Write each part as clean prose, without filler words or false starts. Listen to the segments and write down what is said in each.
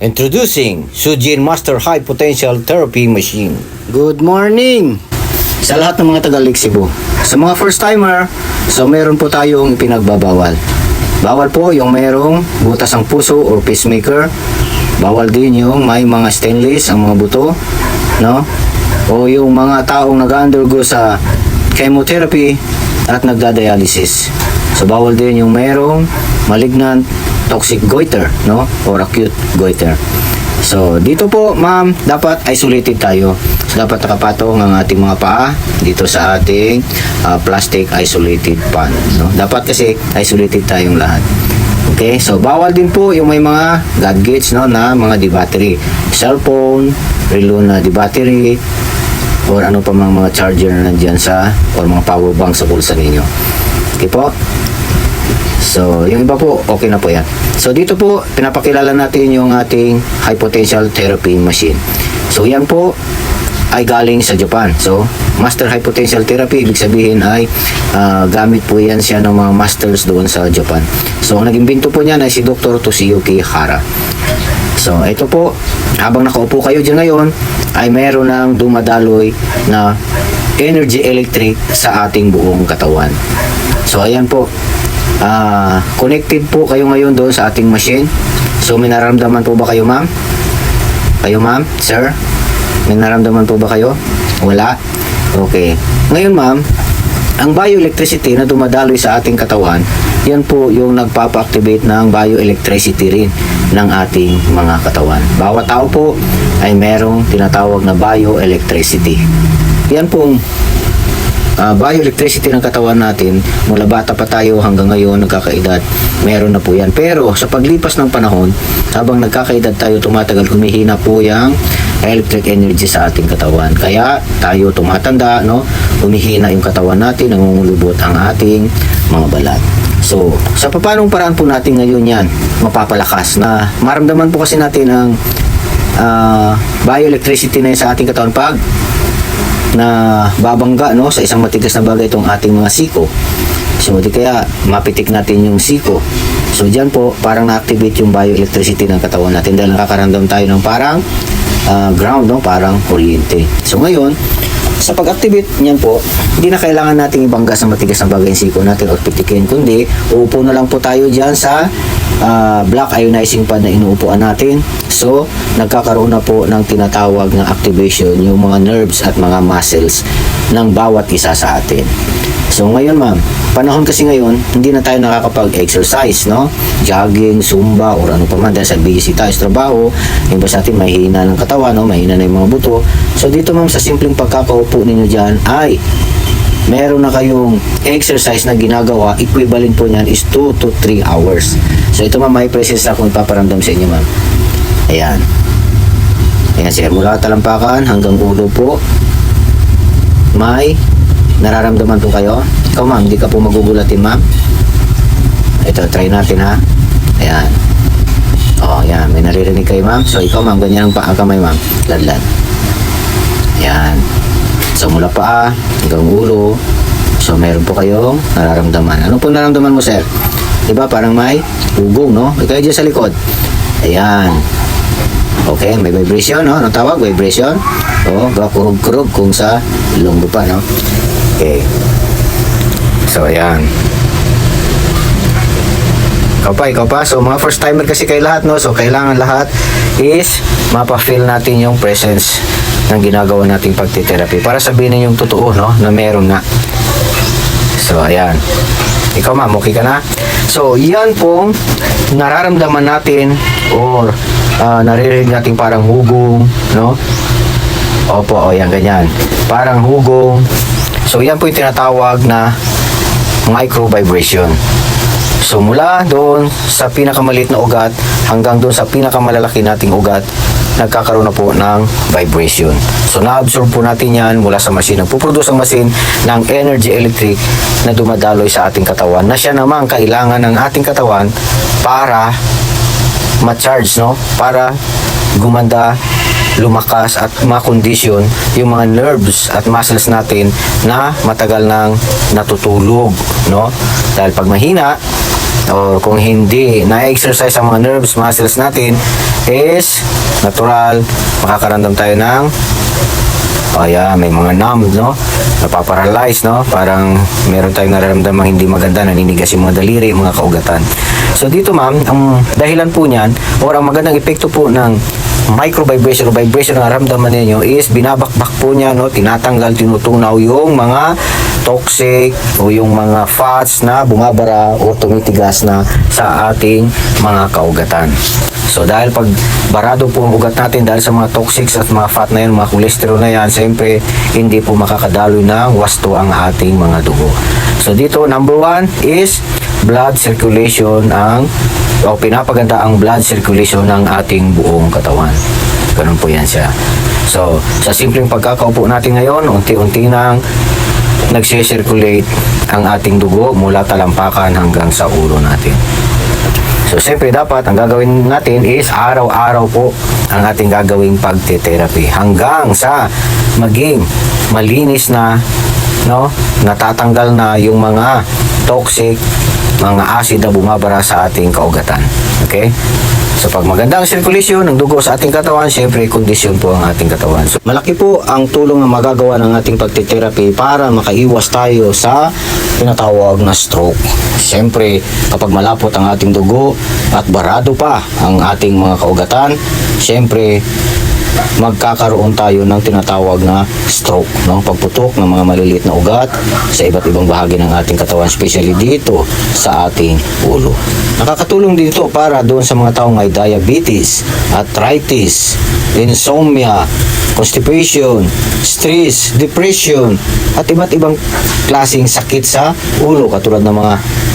Introducing Sujin Master High Potential Therapy Machine. Good morning! Sa lahat ng mga taga Lake Cebu. Sa mga first timer, so meron po tayong ipinagbabawal. Bawal po yung mayroong butas ang puso or pacemaker. Bawal din yung may mga stainless ang mga buto, no? O yung mga taong nag-undergo sa chemotherapy at nagda-dialysis. So bawal din yung mayroong malignant toxic goiter, no? Or acute goiter. So dito po, ma'am, dapat isolated tayo. So dapat nakapatong ang ating mga paa dito sa ating plastic isolated pan, no? Dapat kasi isolated tayong lahat. Okay? So bawal din po yung may mga gadgets, no, na mga di-battery. Cellphone, relo na di-battery, or ano pa mga charger na nandyan sa, or mga power bank sa bulsa ninyo. Okay po? So, yung iba po, okay na po yan. So, dito po, pinapakilala natin yung ating high potential therapy machine. So, yan po ay galing sa Japan. So, Master High Potential Therapy, ibig sabihin ay gamit po yan siya ng mga masters doon sa Japan. So, ang nag-imbento po niyan ay si Dr. Toshiyuki Hara. So, ito po, habang nakaupo kayo dyan ngayon, ay meron ng dumadaloy na energy electric sa ating buong katawan. So, ayan po. Connected po kayo ngayon doon sa ating machine. So, may nararamdaman po ba kayo, ma'am? Kayo, ma'am? Sir? May nararamdaman po ba kayo? Wala? Okay. Ngayon, ma'am, ang bioelectricity na dumadaloy sa ating katawan, yan po yung nagpapa-activate ng bioelectricity rin ng ating mga katawan. Bawat tao po ay merong tinatawag na bioelectricity. Yan pong bioelectricity ng katawan natin, mula bata pa tayo hanggang ngayon nagkakaedad, meron na po yan. Pero sa paglipas ng panahon, habang nagkakaedad tayo, tumatagal, humihina po yung electric energy sa ating katawan. Kaya tayo tumatanda, no? Humihina yung katawan natin, nangungulubot ang ating mga balat. So, sa papanong paraan po natin ngayon yan mapapalakas, na maramdaman po kasi natin ang bioelectricity na yun sa ating katawan pag na babangga, no, sa isang matigas na bagay itong ating mga siko. So di kaya mapitik natin yung siko. So diyan po parang na-activate yung bioelectricity ng katawan natin dahil nakakaramdam tayo ng parang ground, no, parang kuryente. So ngayon, sa pag-activate niyan po, hindi na kailangan nating ibangga sa matigas na bagay yung siko natin o pitikin, kundi uupo na lang po tayo diyan sa black ionizing pad na inuupuan natin. So, nagkakaroon na po ng tinatawag na activation yung mga nerves at mga muscles ng bawat isa sa atin. So, ngayon, ma'am, panahon kasi ngayon, hindi na tayo nakakapag-exercise, no? Jogging, zumba, or ano pa man, dahil sa busy tayo sa trabaho, yung ba sa atin, mahina ng katawan, no? Mahina na yung mga buto. So, dito, ma'am, sa simpleng pagkakaupo ninyo dyan, ay meron na kayong exercise na ginagawa, equivalent po niyan is 2 to 3 hours. So, ito, ma'am, may presence akong ipaparamdam sa inyo, ma'am. Ayan. Ayan, sir. Mula talampakan hanggang ulo po, may nararamdaman po kayo. Ikaw, ma'am, hindi ka po magugulatin, ma'am. Ito, try natin, ha. Ayan. O, ayan. May naririnig kayo, ma'am. So, ikaw, ma'am, ganyan ang kamay, ma'am. Ladlad. Ayan. So, mula paa hanggang ulo. So, meron po kayong nararamdaman. Ano po nararamdaman mo, sir? Diba, parang may ugong, no? Ikaw dyan sa likod. Ayan. Okay, may vibration, no? Anong tawag? Vibration. O, kurug-kurug kung sa ilong mo pa, no? Okay. So, ayan. Ikaw pa. So, mga first timer kasi kayo lahat, no? So, kailangan lahat is mapa-feel natin yung presence ng ginagawa nating pagtitherapy para sabihin yung totoo, no? Na meron na. So, ayan. Ikaw, ma'am, okay ka na? So, yan pong nararamdaman natin or naririnig natin parang hugong, no? Opo, o yan, ganyan. Parang hugong. So, yan po yung tinatawag na micro vibration. So, mula doon sa pinakamaliit na ugat hanggang doon sa pinakamalalaki nating ugat, nagkakaroon na po ng vibration. So, na-absorb po natin yan mula sa machine. Nagpuproduce ang machine ng energy electric na dumadaloy sa ating katawan, na siya naman kailangan ng ating katawan para ma-charge, no? Para gumanda, lumakas at makondisyon yung mga nerves at muscles natin na matagal nang natutulog, no? Dahil pag mahina, o kung hindi na-exercise ang mga nerves, muscles natin, is natural, makakaramdam tayo ng may mga numb, no? Napaparalyze, no? Parang meron tayong nararamdamang hindi maganda, naninigas yung mga daliri, mga kaugatan. So dito ma'am, ang dahilan po niyan or ang magandang epekto po ng micro vibration o vibration na naramdaman ninyo is binabakbak po niya, no? Tinatanggal, tinutunaw yung mga toxic o yung mga fats na bumabara o tumitigas na sa ating mga kaugatan. So dahil pag barado po ang ugat natin dahil sa mga toxics at mga fat na yan, mga cholesterol na yan, siyempre hindi po makakadaloy ng wasto ang ating mga dugo. So dito number 1 is blood circulation pinapaganda ang blood circulation ng ating buong katawan. Ganun po yan siya. So sa simpleng pagkakaupo natin ngayon, unti-unti nang nagse-circulate ang ating dugo mula talampakan hanggang sa ulo natin. So, siyempre dapat ang gagawin natin is araw-araw po ang ating gagawing pagte-therapy hanggang sa maging malinis na, no, natatanggal na yung mga toxic, mga acid na bumabara sa ating kaugatan. Okay? So pag maganda ang circulation ng dugo sa ating katawan, syempre kondisyon po ang ating katawan. So, malaki po ang tulong na magagawa ng ating pagte-therapy para makaiwas tayo sa tinatawag na stroke. Syempre, kapag malapot ang ating dugo at barado pa ang ating mga kaugatan, syempre magkakaroon tayo ng tinatawag na stroke, no? Pagputok ng mga maliliit na ugat sa iba't ibang bahagi ng ating katawan, especially dito sa ating ulo. Nakakatulong dito para doon sa mga taong may diabetes, arthritis, insomnia, constipation, stress, depression, at iba't ibang klaseng sakit sa ulo katulad ng mga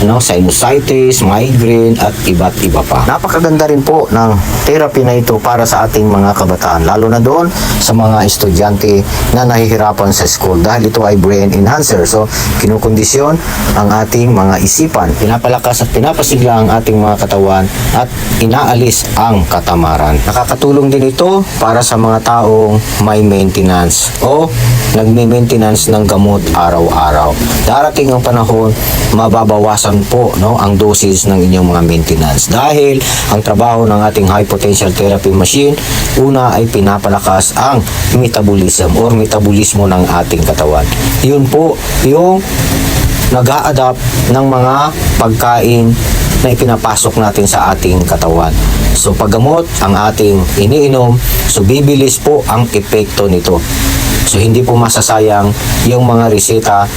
sinusitis, migraine, at iba't iba pa. Napakaganda rin po ng therapy na ito para sa ating mga kabataan, lalo na doon sa mga estudyante na nahihirapan sa school dahil ito ay brain enhancer. So, kinukondisyon ang ating mga isipan, pinapalakas at pinapasigla ang ating mga katawan at inaalis ang katamaran. Nakakatulong din ito para sa mga taong may maintenance o nagme-maintenance ng gamot araw-araw. Darating ang panahon, mababawasan po, no, ang dosage ng inyong mga maintenance dahil ang trabaho ng ating high potential therapy machine, una ay pinapalakas ang metabolism or metabolismo ng ating katawan. Yun po yung nag-a-adapt ng mga pagkain na ipinapasok natin sa ating katawan. So paggamot ang ating iniinom, so bibilis po ang epekto nito. So hindi po masasayang yung mga reseta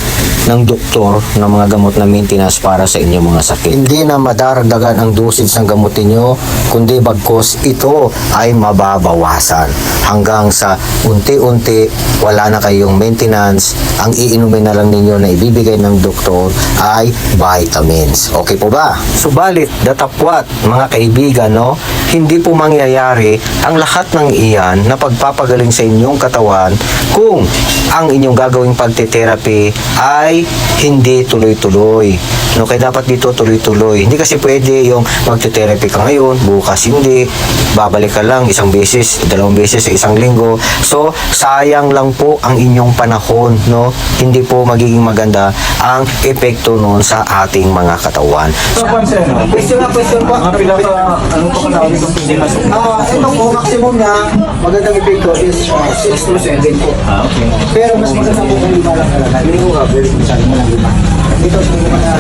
ng doktor ng mga gamot na maintenance para sa inyong mga sakit. Hindi na madaragdagan ang dosage ng gamot niyo, kundi bagkos ito ay mababawasan hanggang sa unti-unti wala na kayong maintenance. Ang iinumin na lang ninyo na ibibigay ng doktor ay vitamins. Okay po ba? Subalit, datapwat mga kaibigan, no, hindi po mangyayari ang lahat ng iyan na pagpapagaling sa inyong katawan kung ang inyong gagawing pagte-therapy ay hindi tuloy-tuloy. No, kaya dapat dito tuloy-tuloy. Hindi kasi pwede yung magte-therapy ka ngayon, bukas hindi, babalik ka lang isang beses, dalawang beses sa isang linggo. So, sayang lang po ang inyong panahon, no? Hindi po magiging maganda ang epekto noon sa ating mga katawan. Question po. Mga pinaka, ano pa ka na itong hindi masok? Ito po, maximum na magandang epekto is 6 to 7 po. Okay. Pero mas maganda po kung lima lang talaga. Hindi ko very masyado mo lang lima. Dito sa mga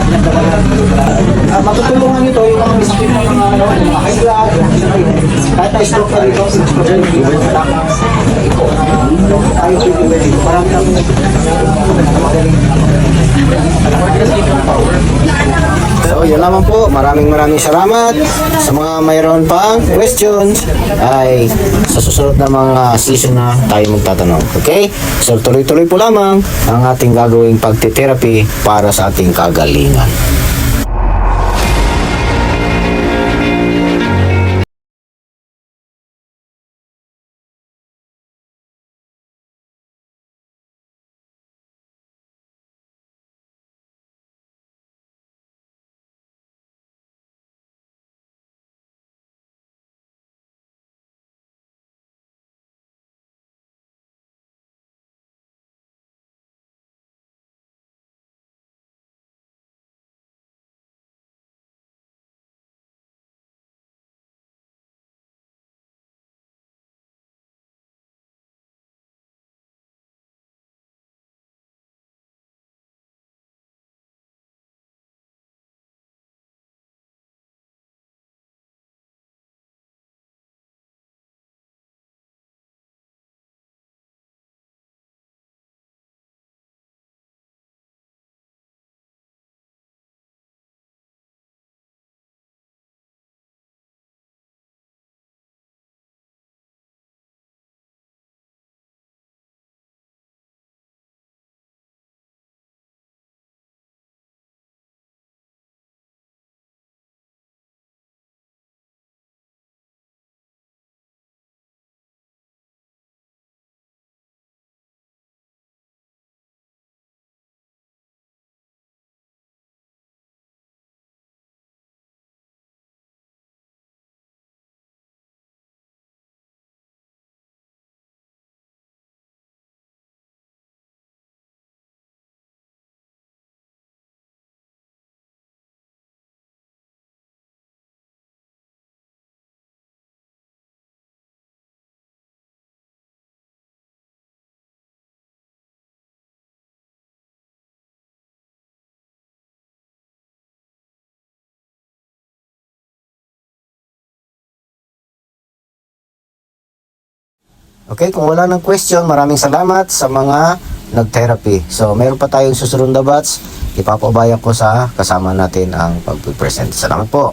matutulungan nito yung mga sakit ng mga high blood, kahit na stroke na dito, stroke na dito, tayo pwede. Marami na So, yun naman po. Maraming salamat. Sa mga mayroon pang questions ay sa susunod na mga season na tayo magtatanong. Okay? So, tuloy-tuloy po lamang ang ating gagawing pagte-therapy para sa ating kagalingan. Okay, kung wala ng question, maraming salamat sa mga nag-therapy. So, meron pa tayong susunod na batch. Ipapabayan ko sa kasama natin ang pag-present. Salamat po.